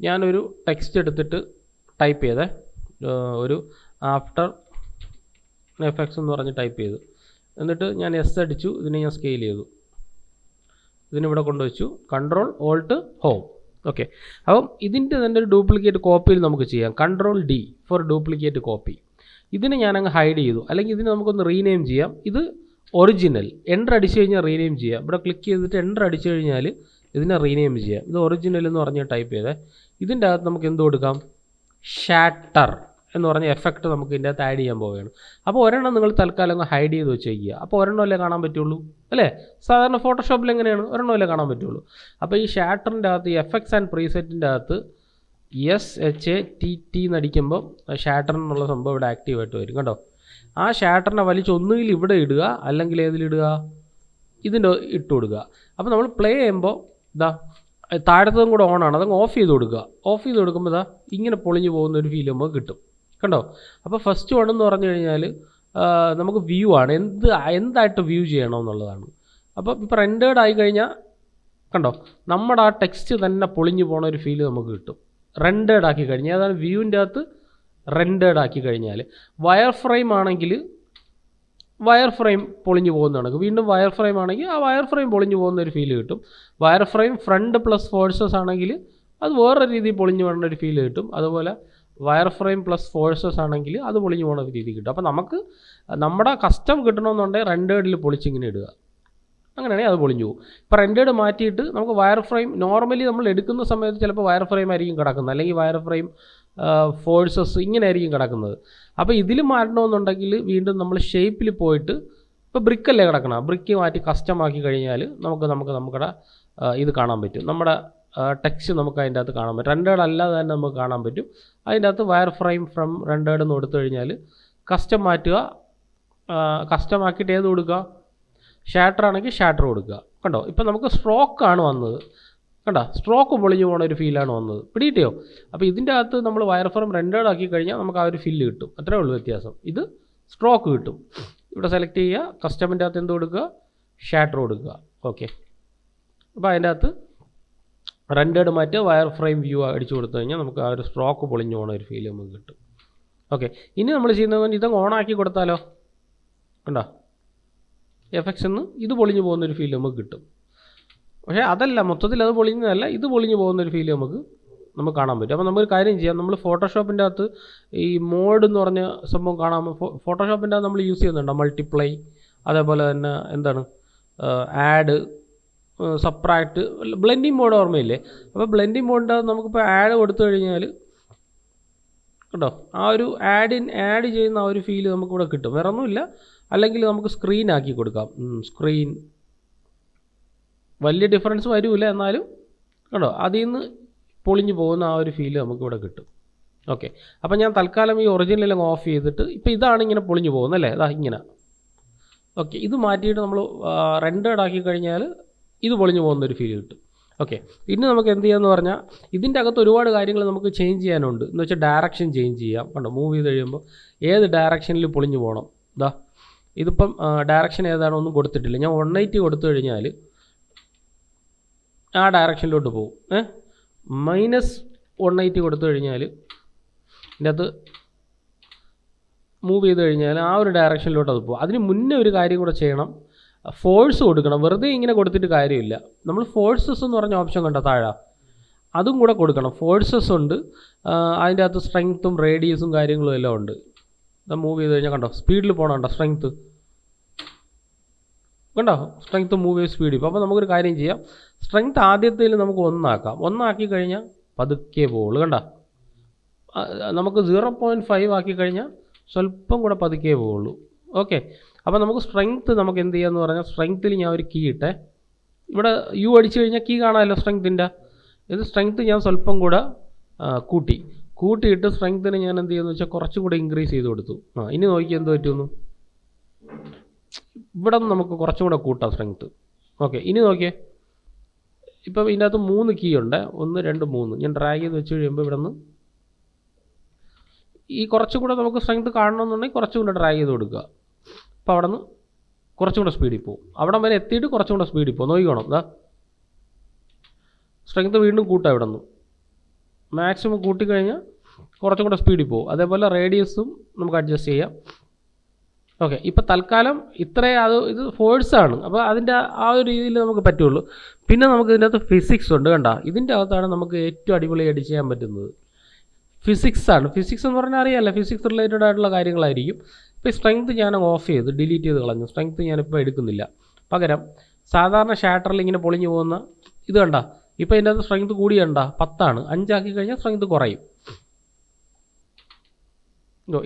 ഞാനൊരു ടെക്സ്റ്റ് എടുത്തിട്ട് ടൈപ്പ് ചെയ്തേ, ഒരു ആഫ്റ്റർ എഫക്ട്സ് എന്ന് പറഞ്ഞ് ടൈപ്പ് ചെയ്തു. എന്നിട്ട് ഞാൻ എസ് അടിച്ചു, ഇതിനെ ഞാൻ സ്കെയിൽ ചെയ്തു, ഇതിനിവിടെ കൊണ്ടുവച്ചു, കൺട്രോൾ ഓൾട്ട് ഹോം. ഓക്കെ, അപ്പം ഇതിൻ്റെ തന്നെ ഒരു ഡ്യൂപ്ലിക്കേറ്റ് കോപ്പിയിൽ നമുക്ക് ചെയ്യാം. Control D for duplicate copy. ഇതിനെ ഞാനങ്ങ് ഹൈഡ് ചെയ്തു. അല്ലെങ്കിൽ ഇതിനെ നമുക്കൊന്ന് റീനെയിം ചെയ്യാം. ഇത് ഒറിജിനൽ, എൻ്റർ അടിച്ചു കഴിഞ്ഞാൽ റീനെയിം ചെയ്യാം. ഇവിടെ ക്ലിക്ക് ചെയ്തിട്ട് എൻ്റർ അടിച്ചു കഴിഞ്ഞാൽ ഇതിനെ റീനെയിം ചെയ്യാം. ഇത് ഒറിജിനൽ എന്ന് പറഞ്ഞ് ടൈപ്പ് ചെയ്തേ. ഇതിൻ്റെ അകത്ത് നമുക്ക് എന്ത് കൊടുക്കാം? ഷാറ്റർ എന്ന് പറഞ്ഞ എഫക്റ്റ് നമുക്ക് ഇതിൻ്റെ അകത്ത് ആഡ് ചെയ്യാൻ പോവുകയാണ്. അപ്പോൾ ഒരെണ്ണം നിങ്ങൾ തൽക്കാലം അങ്ങ് ഹൈഡ് ചെയ്ത് വെച്ചേക്കുക. അപ്പോൾ ഒരെണ്ണമല്ലേ കാണാൻ പറ്റുള്ളൂ അല്ലേ? സാധാരണ ഫോട്ടോഷോപ്പിൽ എങ്ങനെയാണ്? ഒരെണ്ണമല്ലേ കാണാൻ പറ്റുള്ളൂ. അപ്പോൾ ഈ ഷാറ്ററിൻ്റെ അകത്ത്, ഈ എഫക്ട്സ് ആൻഡ് പ്രീസെറ്റിൻ്റെ അകത്ത് SHATT എന്നടിക്കുമ്പോൾ ഷാറ്റർ എന്നുള്ള സംഭവം ഇവിടെ ആക്റ്റീവായിട്ട് വരും. കണ്ടോ? ആ ഷാറ്ററിനെ വലിച്ച് ഒന്നുകിൽ ഇവിടെ ഇടുക, അല്ലെങ്കിൽ ഏതിലിടുക? ഇതിൻ്റെ ഇട്ട് കൊടുക്കുക. അപ്പോൾ നമ്മൾ പ്ലേ ചെയ്യുമ്പോൾ ഇതാ താഴത്തതും കൂടെ ഓണാണ്, അതങ്ങ് ഓഫ് ചെയ്ത് കൊടുക്കുക. ഓഫ് ചെയ്ത് കൊടുക്കുമ്പോൾ ഇതാ ഇങ്ങനെ പൊളിഞ്ഞു പോകുന്ന ഒരു ഫീൽ നമുക്ക് കിട്ടും. കണ്ടോ? അപ്പോൾ ഫസ്റ്റ് വൺ എന്ന് പറഞ്ഞു കഴിഞ്ഞാൽ നമുക്ക് വ്യൂ ആണ്, എന്തായിട്ട് വ്യൂ ചെയ്യണമെന്നുള്ളതാണ്. അപ്പോൾ ഇപ്പോൾ റെൻഡേർഡ് ആയി കഴിഞ്ഞാൽ കണ്ടോ, നമ്മുടെ ആ ടെക്സ്റ്റ് തന്നെ പൊളിഞ്ഞു പോണ ഒരു ഫീൽ നമുക്ക് കിട്ടും. റെൻഡേർഡ് ആക്കി കഴിഞ്ഞാൽ, അതാണ് വ്യൂവിൻ്റെ അകത്ത് റെൻഡേർഡ് ആക്കി കഴിഞ്ഞാൽ. വയർ ഫ്രെയിം ആണെങ്കിൽ വയർ ഫ്രെയിം പൊളിഞ്ഞു പോകുന്നതാണ്. വീണ്ടും വയർ ഫ്രെയിം ആണെങ്കിൽ ആ വയർ ഫ്രെയിം പൊളിഞ്ഞു പോകുന്ന ഒരു ഫീൽ കിട്ടും. Wire frame front plus forces ആണെങ്കിൽ അത് വേറെ രീതിയിൽ പൊളിഞ്ഞു പോകുന്ന ഒരു ഫീൽ കിട്ടും. അതുപോലെ വയർ ഫ്രെയിം പ്ലസ് ഫോഴ്സസ് ആണെങ്കിൽ അത് പൊളിഞ്ഞു പോകുന്ന ഒരു രീതി കിട്ടും. അപ്പോൾ നമുക്ക് നമ്മുടെ കസ്റ്റം കിട്ടണമെന്നുണ്ടെങ്കിൽ റെൻഡേർഡിൽ പൊളിച്ചിങ്ങനെ ഇടുക, അങ്ങനെയാണെങ്കിൽ അത് പൊളിഞ്ഞു പോകും. ഇപ്പോൾ റെൻഡേർഡ് മാറ്റിയിട്ട് നമുക്ക് വയർ ഫ്രെയിം നോർമലി നമ്മൾ എടുക്കുന്ന സമയത്ത് ചിലപ്പോൾ വയർ ഫ്രെയിം ആയിരിക്കും കിടക്കുന്നത്, അല്ലെങ്കിൽ വയർ ഫ്രെയിം ഫോഴ്സസ് ഇങ്ങനെ ആയിരിക്കും കിടക്കുന്നത്. അപ്പോൾ ഇതിൽ മാറ്റണമെന്നുണ്ടെങ്കിൽ വീണ്ടും നമ്മൾ ഷേപ്പിൽ പോയിട്ട്, ഇപ്പോൾ ബ്രിക്കല്ലേ കിടക്കണം, ബ്രിക്ക് മാറ്റി കസ്റ്റം ആക്കി കഴിഞ്ഞാൽ നമുക്കടെ ഇത് കാണാൻ പറ്റും. നമ്മുടെ ടെക്സ്റ്റ് നമുക്ക് അതിൻ്റെ അകത്ത് കാണാൻ പറ്റും. റെൻഡേർഡ് അല്ലാതെ തന്നെ നമുക്ക് കാണാൻ പറ്റും. അതിൻ്റെ അകത്ത് വയർ ഫ്രെയിം ഫ്രം റെൻഡേർഡ് എന്ന് കൊടുത്തു കഴിഞ്ഞാൽ കസ്റ്റം മാറ്റുക, കസ്റ്റം ആക്കിയിട്ട് ഏത് കൊടുക്കുക? ഷാറ്റർ ആണെങ്കിൽ ഷാറ്റർ കൊടുക്കുക. കണ്ടോ? ഇപ്പോൾ നമുക്ക് സ്ട്രോക്കാണ് വന്നത്. കണ്ടോ? സ്ട്രോക്ക് പൊളിഞ്ഞു പോകുന്ന ഒരു ഫീലാണ് വന്നത്. പിടിയിട്ടോ? അപ്പോൾ ഇതിൻ്റെ അകത്ത് നമ്മൾ വയർ ഫ്രെയിം റെൻഡേർഡ് ആക്കി കഴിഞ്ഞാൽ നമുക്ക് ആ ഒരു ഫീല് കിട്ടും. അത്രേ ഉള്ളൂ വ്യത്യാസം. ഇത് സ്ട്രോക്ക് കിട്ടും. ഇവിടെ സെലക്ട് ചെയ്യുക, കസ്റ്റമിൻ്റെ അകത്ത് എന്ത് കൊടുക്കുക? ഷാറ്റർ കൊടുക്കുക. ഓക്കെ, അപ്പോൾ അതിൻ്റെ അകത്ത് റെൻഡേർഡ് മാറ്റുക, വയർ ഫ്രെയിം വ്യൂ അടിച്ചു കൊടുത്തു കഴിഞ്ഞാൽ നമുക്ക് ആ ഒരു സ്ട്രോക്ക് പൊളിഞ്ഞു പോകുന്ന ഒരു ഫീൽ നമുക്ക് കിട്ടും. ഓക്കെ, ഇനി നമ്മൾ ചെയ്യുന്നത് ഇതങ്ങ് ഓണാക്കി കൊടുത്താലോ? കണ്ടോ? എഫക്ട്സ് എന്ന് ഇത് പൊളിഞ്ഞു പോകുന്നൊരു ഫീൽ നമുക്ക് കിട്ടും. പക്ഷേ അതല്ല, മൊത്തത്തിൽ അത് പൊളിഞ്ഞതല്ല, ഇത് പൊളിഞ്ഞു പോകുന്നൊരു ഫീൽ നമുക്ക് കാണാൻ പറ്റും. അപ്പോൾ നമുക്കൊരു കാര്യം ചെയ്യാം. നമ്മൾ ഫോട്ടോഷോപ്പിൻ്റെ അകത്ത് ഈ മോഡ് എന്ന് പറഞ്ഞ സംഭവം കാണാൻ, ഫോട്ടോഷോപ്പിൻ്റെ അകത്ത് നമ്മൾ യൂസ് ചെയ്യുന്നുണ്ട് മൾട്ടിപ്ലൈ, അതേപോലെ തന്നെ എന്താണ് ആഡ്, സബ്ട്രാക്ട്, ബ്ലെൻഡിങ് മോഡ് ഓർമ്മയില്ലേ? അപ്പോൾ ബ്ലെൻഡിങ് മോഡിൻ്റെ അകത്ത് നമുക്കിപ്പോൾ ആഡ് കൊടുത്തു കഴിഞ്ഞാൽ കേട്ടോ, ആ ഒരു ആഡ് ചെയ്യുന്ന ആ ഒരു ഫീൽ നമുക്കിവിടെ കിട്ടും. വേറെ ഒന്നുമില്ല. അല്ലെങ്കിൽ നമുക്ക് സ്ക്രീൻ ആക്കി കൊടുക്കാം. സ്ക്രീൻ വലിയ ഡിഫറൻസ് വരില്ല, എന്നാലും കേട്ടോ അതിൽ നിന്ന് പൊളിഞ്ഞു പോകുന്ന ആ ഒരു ഫീൽ നമുക്കിവിടെ കിട്ടും. ഓക്കെ, അപ്പോൾ ഞാൻ തൽക്കാലം ഈ ഒറിജിനലെല്ലാം ഓഫ് ചെയ്തിട്ട്, ഇപ്പോൾ ഇതാണ് ഇങ്ങനെ പൊളിഞ്ഞു പോകുന്നത് അല്ലേ? അതാ ഇങ്ങനെ. ഓക്കെ, ഇത് മാറ്റിയിട്ട് നമ്മൾ റെൻഡേർഡ് ആക്കി കഴിഞ്ഞാൽ ഇത് പൊളിഞ്ഞു പോകുന്നൊരു ഫീൽ കിട്ടും. ഓക്കെ, ഇനി നമുക്ക് എന്ത് ചെയ്യാമെന്ന് പറഞ്ഞാൽ ഇതിൻ്റെ അകത്ത് ഒരുപാട് കാര്യങ്ങൾ നമുക്ക് ചേഞ്ച് ചെയ്യാനുണ്ട്. എന്ന് വെച്ചാൽ ഡയറക്ഷൻ ചേഞ്ച് ചെയ്യാം. കണ്ടോ? മൂവ് ചെയ്ത് കഴിയുമ്പോൾ ഏത് ഡയറക്ഷനിൽ പൊളിഞ്ഞു പോകണം. ഇതാ ഇതിപ്പം ഡയറക്ഷൻ ഏതാണോ ഒന്നും കൊടുത്തിട്ടില്ല. ഞാൻ 180 കൊടുത്തു കഴിഞ്ഞാൽ ആ ഡയറക്ഷനിലോട്ട് പോകും. -180 കൊടുത്തു കഴിഞ്ഞാൽ ഇതിൻ്റെ അകത്ത് മൂവ് ചെയ്ത് കഴിഞ്ഞാൽ ആ ഒരു ഡയറക്ഷനിലോട്ട് അത് പോകും. അതിന് മുന്നേ ഒരു കാര്യം കൂടെ ചെയ്യണം, ഫോഴ്സ് കൊടുക്കണം. വെറുതെ ഇങ്ങനെ കൊടുത്തിട്ട് കാര്യമില്ല. നമ്മൾ ഫോഴ്സസ് എന്ന് പറഞ്ഞ ഓപ്ഷൻ കണ്ടോ താഴെ, അതും കൂടെ കൊടുക്കണം. ഫോഴ്സസ് ഉണ്ട്, അതിൻ്റെ അകത്ത് സ്ട്രെങ്ത്തും റേഡിയസും കാര്യങ്ങളും എല്ലാം ഉണ്ട്. മൂവ് ചെയ്ത് കഴിഞ്ഞാൽ കണ്ടോ സ്പീഡിൽ പോകണം. കണ്ടോ സ്ട്രെങ്ത്ത് കണ്ടോ, സ്ട്രെങ്ത്ത് മൂവ് ചെയ്ത് സ്പീഡ്. അപ്പോൾ നമുക്കൊരു കാര്യം ചെയ്യാം, സ്ട്രെങ്ത്ത് ആദ്യത്തിൽ നമുക്ക് 1 ആക്കി കഴിഞ്ഞാൽ പതുക്കെ പോകുള്ളൂ. കണ്ടോ? നമുക്ക് 0.5 ആക്കി കഴിഞ്ഞാൽ സ്വല്പം കൂടെ പതുക്കെ പോവുള്ളൂ. ഓക്കെ, അപ്പോൾ നമുക്ക് സ്ട്രെങ്ത്ത് നമുക്ക് എന്ത് ചെയ്യാമെന്ന് പറഞ്ഞാൽ, സ്ട്രെങ്ത്തിൽ ഞാൻ ഒരു കീ ഇട്ടേ. ഇവിടെ യു അടിച്ചു കഴിഞ്ഞാൽ കീ കാണാമല്ലോ സ്ട്രെങ്ത്തിൻ്റെ. ഇത് സ്ട്രെങ്ത്ത് ഞാൻ സ്വല്പം കൂടെ കൂട്ടിയിട്ട് സ്ട്രെങ്ത്തിന് ഞാൻ എന്ത് ചെയ്യുമെന്ന് വെച്ചാൽ കുറച്ചും കൂടെ ഇൻക്രീസ് ചെയ്ത് കൊടുത്തു. ഇനി നോക്കി എന്ത് പറ്റുമെന്ന്. ഇവിടെ നിന്ന് നമുക്ക് കുറച്ചും കൂടെ കൂട്ടാം സ്ട്രെങ്ത്ത്. ഓക്കെ, ഇനി നോക്കിയേ, ഇപ്പം ഇതിൻ്റെ അകത്ത് 3 കീ ഉണ്ട്. 1 2 3. ഞാൻ ഡ്രാഗ് ചെയ്ത് വെച്ച് കഴിയുമ്പോൾ ഇവിടെ നിന്ന് ഈ കുറച്ചും കൂടെ നമുക്ക് സ്ട്രെങ്ത്ത് കാണണമെന്നുണ്ടെങ്കിൽ കുറച്ചും കൂടെ ഡ്രാഗ് ചെയ്ത് കൊടുക്കുക. അപ്പോൾ അവിടെ നിന്ന് കുറച്ചും കൂടെ സ്പീഡിൽ പോകും. അവിടെ വരെ എത്തിയിട്ട് കുറച്ചും കൂടെ സ്പീഡിൽ പോകും. നോക്കിക്കോണം. ഇതാ സ്ട്രെങ്ത്ത് വീണ്ടും കൂട്ടാം ഇവിടെ നിന്ന്. മാക്സിമം കൂട്ടിക്കഴിഞ്ഞാൽ കുറച്ചും കൂടെ സ്പീഡിൽ പോകും. അതേപോലെ റേഡിയസും നമുക്ക് അഡ്ജസ്റ്റ് ചെയ്യാം. ഓക്കെ, ഇപ്പോൾ തൽക്കാലം ഇത് ഫോഴ്സാണ്, അപ്പോൾ അതിൻ്റെ ആ ഒരു രീതിയിൽ നമുക്ക് പറ്റുള്ളൂ. പിന്നെ നമുക്ക് ഇതിൻ്റെ അകത്ത് ഫിസിക്സ് ഉണ്ട്, കണ്ട. ഇതിൻ്റെ അകത്താണ് നമുക്ക് ഏറ്റവും അടിപൊളിയായിട്ട് ചെയ്യാൻ പറ്റുന്നത്. ഫിസിക്സാണ്. ഫിസിക്സ് എന്ന് പറഞ്ഞാൽ അറിയാമല്ലോ, ഫിസിക്സ് റിലേറ്റഡ് ആയിട്ടുള്ള കാര്യങ്ങളായിരിക്കും. ഇപ്പോൾ സ്ട്രെങ്ത് ഞാൻ ഓഫ് ചെയ്ത് ഡിലീറ്റ് ചെയ്ത് കളഞ്ഞു. സ്ട്രെങ്ത് ഞാനിപ്പോൾ എടുക്കുന്നില്ല. പകരം സാധാരണ ഷാറ്ററിൽ ഇങ്ങനെ പൊളിഞ്ഞു പോകുന്ന ഇത് കണ്ട. ഇപ്പോൾ ഇതിൻ്റെ അകത്ത് സ്ട്രെങ്ത് കൂടി കണ്ട 10 5 ആക്കി കഴിഞ്ഞാൽ സ്ട്രെങ്ത് കുറയും.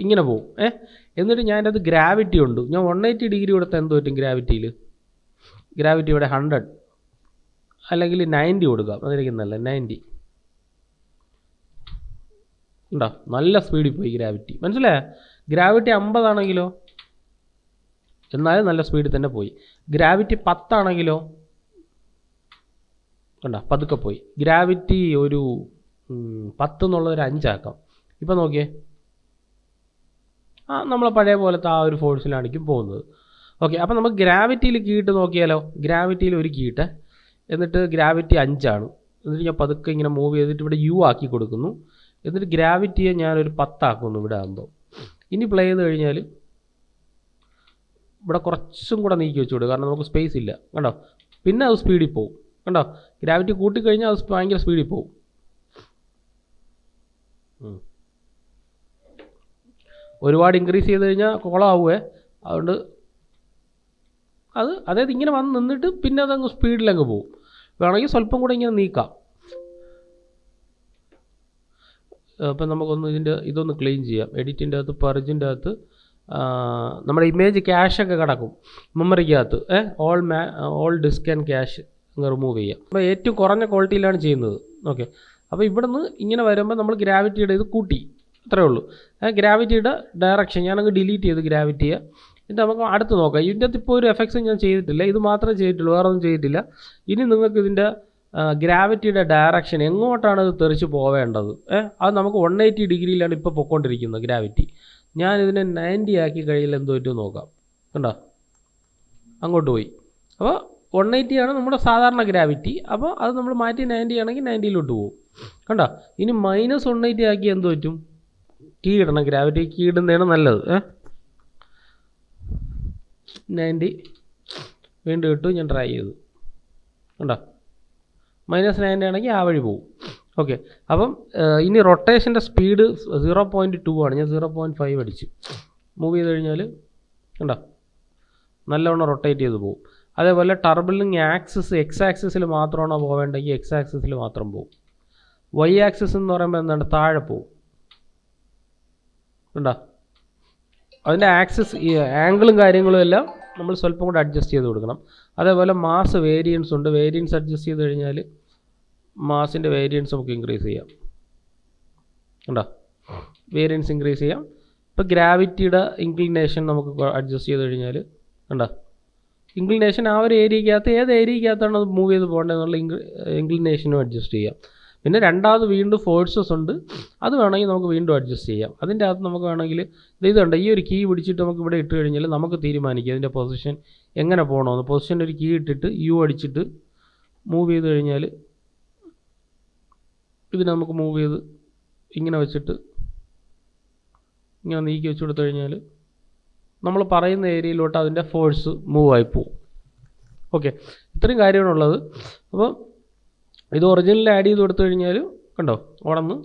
ഇങ്ങനെ പോകും. എന്നിട്ട് ഞാൻ അതിൻ്റെ അത് ഗ്രാവിറ്റി ഉണ്ട്. ഞാൻ 180 ഡിഗ്രി കൊടുത്താൽ എന്ത് പറ്റും? ഗ്രാവിറ്റി ഇവിടെ 100 അല്ലെങ്കിൽ 90 കൊടുക്കാം. അതിരിക്കുന്നല്ല 90 ഉണ്ടോ? നല്ല സ്പീഡിൽ പോയി ഗ്രാവിറ്റി. മനസ്സിലായോ? ഗ്രാവിറ്റി 50 ആണെങ്കിലോ എന്നാലും നല്ല സ്പീഡിൽ തന്നെ പോയി. ഗ്രാവിറ്റി 10 ആണെങ്കിലോ കണ്ട പതുക്കെ പോയി. ഗ്രാവിറ്റി ഒരു 10 എന്നുള്ളതൊരു 5 ആക്കാം. ഇപ്പം നോക്കിയേ, നമ്മളെ പഴയ പോലത്തെ ആ ഒരു ഫോഴ്സിലാണിക്കും പോകുന്നത്. ഓക്കെ, അപ്പോൾ നമുക്ക് ഗ്രാവിറ്റിയിൽ കീയിട്ട് നോക്കിയാലോ. ഗ്രാവിറ്റിയിൽ ഒരു കീയിട്ട്, എന്നിട്ട് ഗ്രാവിറ്റി 5 ആണ്. എന്നിട്ട് ഞാൻ പതുക്കെ ഇങ്ങനെ മൂവ് ചെയ്തിട്ട് ഇവിടെ യു ആക്കി കൊടുക്കുന്നു. എന്നിട്ട് ഗ്രാവിറ്റിയെ ഞാനൊരു 10 ആക്കുന്നു ഇവിടെ ആകുമ്പോൾ. ഇനി പ്ലേ ചെയ്ത് കഴിഞ്ഞാൽ ഇവിടെ കുറച്ചും കൂടെ നീക്കി വെച്ചുകൂടും, കാരണം നമുക്ക് സ്പേസ് ഇല്ല. കണ്ടോ? പിന്നെ അത് സ്പീഡിൽ പോകും. കണ്ടോ? ഗ്രാവിറ്റി കൂട്ടിക്കഴിഞ്ഞാൽ അത് ഭയങ്കര സ്പീഡിൽ പോകും. ഒരുപാട് ഇൻക്രീസ് ചെയ്ത് കഴിഞ്ഞാൽ കുളമാവുമേ. അതുകൊണ്ട് അതായത് ഇങ്ങനെ വന്ന് നിന്നിട്ട് പിന്നെ അതങ്ങ് സ്പീഡിലങ്ങ് പോകും. വേണമെങ്കിൽ സ്വല്പം കൂടെ ഇങ്ങനെ നീക്കാം. അപ്പം നമുക്കൊന്ന് ഇതൊന്ന് ക്ലീൻ ചെയ്യാം. എഡിറ്റിൻ്റെ അകത്ത് പർജിൻ്റെ അകത്ത് നമ്മുടെ ഇമേജ് ക്യാഷൊക്കെ കിടക്കും മെമ്മറിക്കകത്ത്. ഓൾ ഡിസ്ക് ആൻഡ് ക്യാഷ് അങ്ങ് റിമൂവ് ചെയ്യാം. അപ്പോൾ ഏറ്റവും കുറഞ്ഞ ക്വാളിറ്റിയിലാണ് ചെയ്യുന്നത്. ഓക്കെ, അപ്പോൾ ഇവിടെ നിന്ന് ഇങ്ങനെ വരുമ്പോൾ നമ്മൾ ഗ്രാവിറ്റിയുടെ ഇത് കൂട്ടി, അത്രയേ ഉള്ളൂ. ഗ്രാവിറ്റിയുടെ ഡയറക്ഷൻ ഞാനങ്ങ് ഡിലീറ്റ് ചെയ്ത് ഗ്രാവിറ്റിയെ. എന്നിട്ട് നമുക്ക് അടുത്ത് നോക്കാം. ഇതിൻ്റെ അകത്ത് ഇപ്പോൾ ഒരു എഫക്ട്സും ഞാൻ ചെയ്തിട്ടില്ല, ഇത് മാത്രമേ ചെയ്തിട്ടുള്ളൂ, വേറെ ഒന്നും ചെയ്തിട്ടില്ല. ഇനി നിങ്ങൾക്ക് ഇതിൻ്റെ ഗ്രാവിറ്റിയുടെ ഡയറക്ഷൻ എങ്ങോട്ടാണ് ഇത് തെറിച്ച് പോവേണ്ടത്, അത് നമുക്ക് 180 ഡിഗ്രിയിലാണ് ഇപ്പോൾ പൊയ്ക്കൊണ്ടിരിക്കുന്നത് ഗ്രാവിറ്റി. ഞാനിതിനെ 90 ആക്കി കഴിയിൽ എന്ത് പറ്റും നോക്കാം. കണ്ടോ? അങ്ങോട്ട് പോയി. അപ്പോൾ 180 ആണ് നമ്മുടെ സാധാരണ ഗ്രാവിറ്റി. അപ്പോൾ അത് നമ്മൾ മാറ്റി 90 ആണെങ്കിൽ 90-ലോട്ട് പോകും. കണ്ടോ? ഇനി -180 ആക്കി എന്ത് പറ്റും? കീ ഇടണം. ഗ്രാവിറ്റി കീ ഇടുന്നതാണ് നല്ലത്. 90 വീണ്ടും ഇട്ടു, ഞാൻ ട്രൈ ചെയ്തു. കണ്ടോ? -90 ആണെങ്കിൽ ആ വഴി പോകും. ഓക്കെ, അപ്പം ഇനി റൊട്ടേഷൻ്റെ സ്പീഡ് 0.2 ആണ്. ഞാൻ 0.5 അടിച്ചു മൂവ് ചെയ്ത് കഴിഞ്ഞാൽ കണ്ടോ നല്ലവണ്ണം റൊട്ടേറ്റ് ചെയ്ത് പോകും. അതേപോലെ ടർബിളിങ് ആക്സിസ് എക്സ് ആക്സിസിൽ മാത്രമാണോ പോവേണ്ടെങ്കിൽ എക്സ് ആക്സിസിൽ മാത്രം പോകും. വൈ ആക്സിസ് എന്ന് പറയുമ്പോൾ എന്താണ്? താഴെ പോകും. കണ്ടോ? അതിൻ്റെ ആക്സിസ് ആംഗിളും കാര്യങ്ങളും എല്ലാം നമ്മൾ സ്വല്പം കൂടെ അഡ്ജസ്റ്റ് ചെയ്ത് കൊടുക്കണം. അതേപോലെ മാസ് വേരിയൻസ് ഉണ്ട്. വേരിയൻസ് അഡ്ജസ്റ്റ് ചെയ്ത് കഴിഞ്ഞാൽ മാസിൻ്റെ വേരിയൻസ് നമുക്ക് ഇൻക്രീസ് ചെയ്യാം. കണ്ടോ? വേരിയൻസ് ഇൻക്രീസ് ചെയ്യാം. ഇപ്പോൾ ഗ്രാവിറ്റിയുടെ ഇൻക്ലിനേഷൻ നമുക്ക് അഡ്ജസ്റ്റ് ചെയ്ത് കഴിഞ്ഞാൽ കണ്ടോ? ഇൻക്ലിനേഷൻ ആ ഒരു ഏരിയക്കകത്ത് ഏത് ഏരിയക്കകത്താണ് അത് മൂവ് ചെയ്ത് പോകേണ്ടതെന്നുള്ള ഇൻക്ലിനേഷനും അഡ്ജസ്റ്റ് ചെയ്യാം. പിന്നെ രണ്ടാമത് വീണ്ടും ഫോഴ്സസ് ഉണ്ട്, അത് വേണമെങ്കിൽ നമുക്ക് വീണ്ടും അഡ്ജസ്റ്റ് ചെയ്യാം. അതിൻ്റെ അകത്ത് നമുക്ക് വേണമെങ്കിൽ ഇതുണ്ട്, ഈ ഒരു കീ പിടിച്ചിട്ട് നമുക്ക് ഇവിടെ ഇട്ട് കഴിഞ്ഞാൽ നമുക്ക് തീരുമാനിക്കാം അതിൻ്റെ പൊസിഷൻ എങ്ങനെ പോകണമെന്ന്. പൊസിഷൻ്റെ ഒരു കീ ഇട്ടിട്ട് യു അടിച്ചിട്ട് മൂവ് ചെയ്ത് കഴിഞ്ഞാൽ ഇതിനെ നമുക്ക് മൂവ് ചെയ്ത് ഇങ്ങനെ വെച്ചിട്ട് ഇങ്ങനെ നീക്കി വെച്ച് കൊടുത്തു കഴിഞ്ഞാൽ നമ്മൾ പറയുന്ന ഏരിയയിലോട്ട് അതിൻ്റെ ഫോഴ്സ് മൂവ് ആയി പോകും. ഓക്കെ, ഇത്രയും കാര്യമാണുള്ളത്. അപ്പോൾ ഇത് ഒറിജിനൽ ആഡ് ചെയ്ത് കൊടുത്തു കഴിഞ്ഞാൽ കണ്ടോ അവിടെ നിന്ന്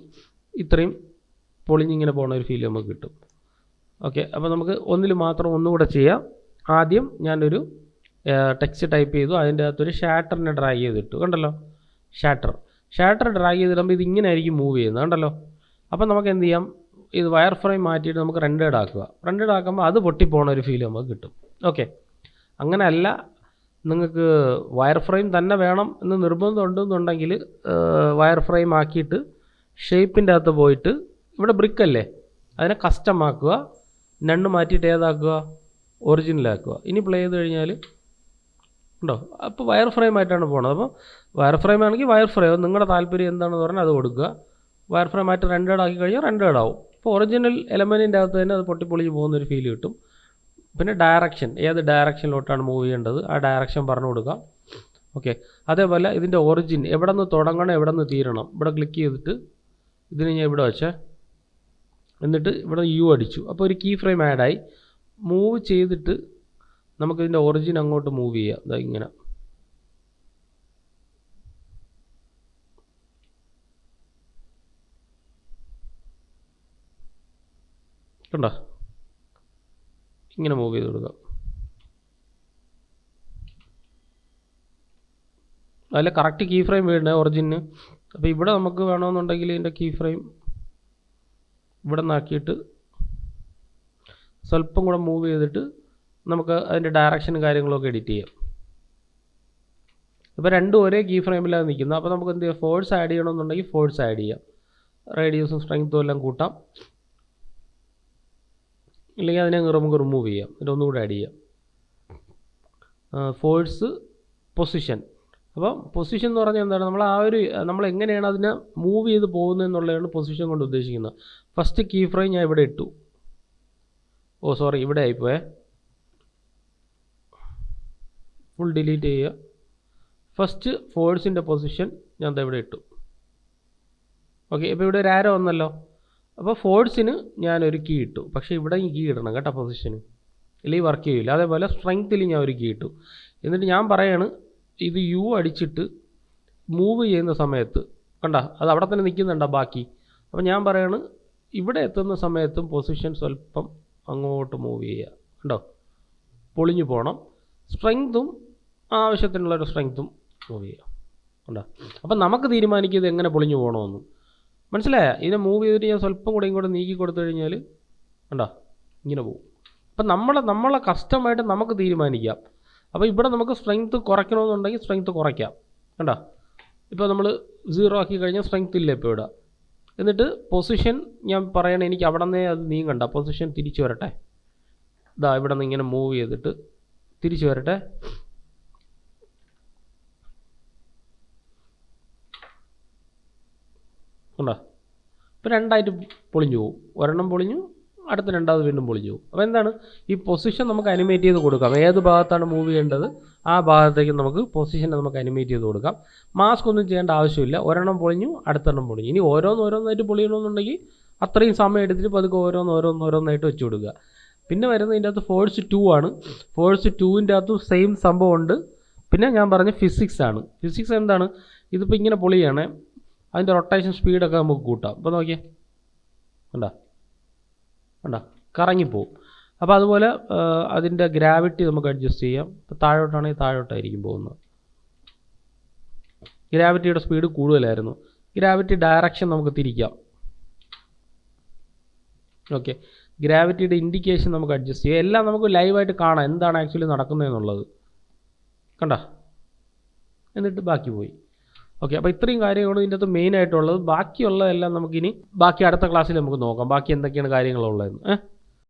ഇത്രയും പൊളിഞ്ഞിങ്ങനെ പോകുന്ന ഒരു ഫീൽ നമുക്ക് കിട്ടും. ഓക്കെ, അപ്പോൾ നമുക്ക് ഒന്നിൽ മാത്രം ഒന്നുകൂടെ ചെയ്യാം. ആദ്യം ഞാനൊരു ടെക്സ്റ്റ് ടൈപ്പ് ചെയ്തു, അതിൻ്റെ അകത്തൊരു ഷാറ്ററിനെ ഡ്രാഗ് ചെയ്തിട്ടു. കണ്ടല്ലോ? ഷാറ്റർ ഡ്രാഗ് ചെയ്തിടുമ്പോൾ ഇത് ഇങ്ങനെ ആയിരിക്കും മൂവ് ചെയ്യുന്നത്. കണ്ടല്ലോ? അപ്പം നമുക്ക് എന്ത് ചെയ്യാം? ഇത് വയർ ഫ്രെയിം മാറ്റിയിട്ട് നമുക്ക് റെൻഡേഡ് ആക്കുക. റെൻഡേഡ് ആക്കുമ്പോൾ അത് പൊട്ടിപ്പോണ ഒരു ഫീൽ നമുക്ക് കിട്ടും. ഓക്കെ, അങ്ങനെയല്ല നിങ്ങൾക്ക് വയർ ഫ്രെയിം തന്നെ വേണം എന്ന് നിർബന്ധം ഉണ്ടെന്നുണ്ടെങ്കിൽ വയർ ഫ്രെയിം ആക്കിയിട്ട് ഷേപ്പിൻ്റെ അകത്ത് പോയിട്ട് ഇവിടെ ബ്രിക്കല്ലേ അതിനെ കസ്റ്റം ആക്കുക, നണ്ണ് മാറ്റിയിട്ട് ഏതാക്കുക? ഒറിജിനലാക്കുക. ഇനി പ്ലേ ചെയ്ത് കഴിഞ്ഞാൽ ഉണ്ടോ? അപ്പോൾ വയർ ഫ്രെയിം ആയിട്ടാണ് പോകുന്നത്. അപ്പോൾ വയർ ഫ്രെയിം ആണെങ്കിൽ വയർ ഫ്രെയിം നിങ്ങളുടെ താല്പര്യം എന്താണെന്ന് പറഞ്ഞാൽ അത് കൊടുക്കുക. വയർ ഫ്രെയിം ആയിട്ട് റെൻഡേഡ് ആക്കി കഴിഞ്ഞാൽ റെൻഡേഡ് ആവും. അപ്പോൾ ഒറിജിനൽ എലമെൻറ്റിൻ്റെ അകത്ത് തന്നെ അത് പൊട്ടിപ്പൊളിച്ച് പോകുന്നൊരു ഫീൽ കിട്ടും. പിന്നെ ഡയറക്ഷൻ, ഏത് ഡയറക്ഷനിലോട്ടാണ് മൂവ് ചെയ്യേണ്ടത് ആ ഡയറക്ഷൻ പറഞ്ഞു കൊടുക്കാം. ഓക്കെ, അതേപോലെ ഇതിൻ്റെ ഒറിജിൻ എവിടെ നിന്ന് തുടങ്ങണം എവിടെ നിന്ന് തീരണം ഇവിടെ ക്ലിക്ക് ചെയ്തിട്ട് ഇതിന് ഞാൻ ഇവിടെ വെച്ചേ, എന്നിട്ട് ഇവിടെ യു അടിച്ചു. അപ്പോൾ ഒരു കീ ഫ്രെയിം ആഡായി. മൂവ് ചെയ്തിട്ട് നമുക്കിതിൻ്റെ ഒറിജിൻ അങ്ങോട്ട് മൂവ് ചെയ്യാം. ഇതാ ഇങ്ങനെ. കണ്ടോ, ഇങ്ങനെ മൂവ് ചെയ്ത് കൊടുക്കാം. അതിൽ കറക്റ്റ് കീ ഫ്രെയിം വീഴണേ ഒറിജിന്. അപ്പോൾ ഇവിടെ നമുക്ക് വേണമെന്നുണ്ടെങ്കിൽ ഇതിൻ്റെ കീ ഫ്രെയിം ഇവിടെ നിന്നാക്കിയിട്ട് സ്വല്പം കൂടെ മൂവ് ചെയ്തിട്ട് നമുക്ക് അതിൻ്റെ ഡയറക്ഷനും കാര്യങ്ങളൊക്കെ എഡിറ്റ് ചെയ്യാം. ഇപ്പോൾ രണ്ടും ഒരേ കീ ഫ്രെയിമിലാണ് നിൽക്കുന്നത്. അപ്പോൾ നമുക്ക് എന്ത് ചെയ്യാം, ഫോഴ്സ് ആഡ് ചെയ്യണമെന്നുണ്ടെങ്കിൽ ഫോഴ്സ് ആഡ് ചെയ്യാം, റേഡിയസും സ്ട്രെങ്ത്തും എല്ലാം കൂട്ടാം. ഇല്ലെങ്കിൽ അതിനെ നമുക്ക് റിമൂവ് ചെയ്യാം, എന്നിട്ട് ഒന്നുകൂടെ ആഡ് ചെയ്യാം. Force, position. അപ്പോൾ പൊസിഷൻ എന്ന് പറഞ്ഞാൽ എന്താണ്, നമ്മൾ എങ്ങനെയാണ് അതിനെ മൂവ് ചെയ്ത് പോകുന്നത് എന്നുള്ളതാണ് പൊസിഷൻ കൊണ്ട് ഉദ്ദേശിക്കുന്നത്. ഫസ്റ്റ് കീ ഫ്രെയിം ഞാൻ ഇവിടെ ഇട്ടു. ഇവിടെ ആയിപ്പോയേ, ഫുൾ ഡിലീറ്റ് ചെയ്യുക. ഫസ്റ്റ് ഫോഴ്സിൻ്റെ പൊസിഷൻ ഞാൻ ഇവിടെ ഇട്ടു. ഓക്കെ, ഇപ്പോൾ ഇവിടെ ഒരു ആരോ വന്നല്ലോ. അപ്പോൾ ഫോഴ്സിന് ഞാനൊരു കീ ഇട്ടു, പക്ഷേ ഇവിടെ ഈ കീ ഇടണം കേട്ടോ, പൊസിഷന്, ഇല്ലെങ്കിൽ വർക്ക് ചെയ്യില്ല. അതേപോലെ സ്ട്രെങ്ത്തിൽ ഞാൻ ഒരു കീ ഇട്ടു. എന്നിട്ട് ഞാൻ പറയാണ് ഇത് യു അടിച്ചിട്ട് മൂവ് ചെയ്യുന്ന സമയത്ത് കണ്ട അത് അവിടെ തന്നെ നിൽക്കുന്നുണ്ടോ ബാക്കി. അപ്പോൾ ഞാൻ പറയാണ് ഇവിടെ എത്തുന്ന സമയത്തും പൊസിഷൻ സ്വല്പം അങ്ങോട്ട് മൂവ് ചെയ്യുക. കണ്ടോ, പൊളിഞ്ഞു പോകണം. സ്ട്രെങ്ത്തും ആവശ്യത്തിനുള്ളൊരു സ്ട്രെങ്ത്തും മൂവ് ചെയ്യുക. കണ്ടോ, അപ്പം നമുക്ക് തീരുമാനിക്കുന്നത് എങ്ങനെ പൊളിഞ്ഞു പോകണമെന്ന് മനസ്സിലായ. ഇതിനെ മൂവ് ചെയ്തിട്ട് ഞാൻ സ്വല്പം കൂടെ ഇങ്ങോട്ട് നീക്കി കൊടുത്തു കഴിഞ്ഞാൽ കണ്ടോ ഇങ്ങനെ പോകും. അപ്പം നമ്മളെ കസ്റ്റമായിട്ട് നമുക്ക് തീരുമാനിക്കാം. അപ്പോൾ ഇവിടെ നമുക്ക് സ്ട്രെങ്ത്ത് കുറയ്ക്കണമെന്നുണ്ടെങ്കിൽ സ്ട്രെങ്ത്ത് കുറയ്ക്കാം. കണ്ടോ, ഇപ്പോൾ നമ്മൾ 0 ആക്കി കഴിഞ്ഞാൽ സ്ട്രെങ്ത്ത് ഇല്ല ഇപ്പോൾ ഇവിടെ. എന്നിട്ട് പൊസിഷൻ ഞാൻ പറയണേ എനിക്ക് അവിടെ നിന്നേ അത് നീങ്ങണ്ട, പൊസിഷൻ തിരിച്ചു വരട്ടെ. ഇതാ ഇവിടെ നിന്ന് ഇങ്ങനെ മൂവ് ചെയ്തിട്ട് തിരിച്ചു വരട്ടെ. കണ്ടോ, ഇപ്പോൾ രണ്ടായിട്ട് പൊളിഞ്ഞു പോകും. ഒരെണ്ണം പൊളിഞ്ഞു, അടുത്ത രണ്ടാമത് വീണ്ടും പൊളിഞ്ഞു പോകും. അപ്പോൾ എന്താണ്, ഈ പൊസിഷൻ നമുക്ക് അനിമേറ്റ് ചെയ്ത് കൊടുക്കാം. ഏത് ഭാഗത്താണ് മൂവ് ചെയ്യേണ്ടത് ആ ഭാഗത്തേക്ക് നമുക്ക് പൊസിഷൻ നമുക്ക് അനിമേറ്റ് ചെയ്ത് കൊടുക്കാം. മാസ്ക് ഒന്നും ചെയ്യേണ്ട ആവശ്യമില്ല. ഒരെണ്ണം പൊളിഞ്ഞു, അടുത്തെണ്ണം പൊളിഞ്ഞു. ഇനി ഓരോന്നായിട്ട് പൊളിയണമെന്നുണ്ടെങ്കിൽ അത്രയും സമയം എടുത്തിട്ട് പതുക്കെ ഓരോന്നായിട്ട് വെച്ച് കൊടുക്കുക. പിന്നെ വരുന്നത് ഇതിൻ്റെ അകത്ത് ഫോഴ്സ് 2 ആണ്. ഫോഴ്സ് 2ൻ്റെ അകത്ത് സെയിം സംഭവം ഉണ്ട്. പിന്നെ ഞാൻ പറഞ്ഞ ഫിസിക്സ് ആണ്. ഫിസിക്സ് എന്താണ്, ഇതിപ്പോൾ ഇങ്ങനെ പൊളിയാണ്, അതിൻ്റെ റൊട്ടേഷൻ സ്പീഡൊക്കെ നമുക്ക് കൂട്ടാം. അപ്പോൾ നോക്കിയേ, കണ്ടോ കറങ്ങിപ്പോവും. അപ്പോൾ അതുപോലെ അതിൻ്റെ ഗ്രാവിറ്റി നമുക്ക് അഡ്ജസ്റ്റ് ചെയ്യാം. ഇപ്പോൾ താഴോട്ടാണെങ്കിൽ താഴോട്ടായിരിക്കും പോകുന്നത്. ഗ്രാവിറ്റിയുടെ സ്പീഡ് കൂടുതലായിരുന്നു, ഗ്രാവിറ്റി ഡയറക്ഷൻ നമുക്ക് തിരിക്കാം. ഓക്കെ, ഗ്രാവിറ്റിയുടെ ഇൻഡിക്കേഷൻ നമുക്ക് അഡ്ജസ്റ്റ് ചെയ്യാം. എല്ലാം നമുക്ക് ലൈവായിട്ട് കാണാം എന്താണ് ആക്ച്വലി നടക്കുന്നതെന്നുള്ളത്. കണ്ടോ, എന്നിട്ട് ബാക്കി പോയി. ഓക്കെ, അപ്പോൾ ഇത്രയും കാര്യങ്ങളും ഇതിൻ്റെ അകത്ത് മെയിനായിട്ടുള്ളത്. ബാക്കിയുള്ളതെല്ലാം നമുക്കിനി ബാക്കി അടുത്ത ക്ലാസ്സിൽ നമുക്ക് നോക്കാം, ബാക്കി എന്തൊക്കെയാണ് കാര്യങ്ങളുള്ളതെന്ന്.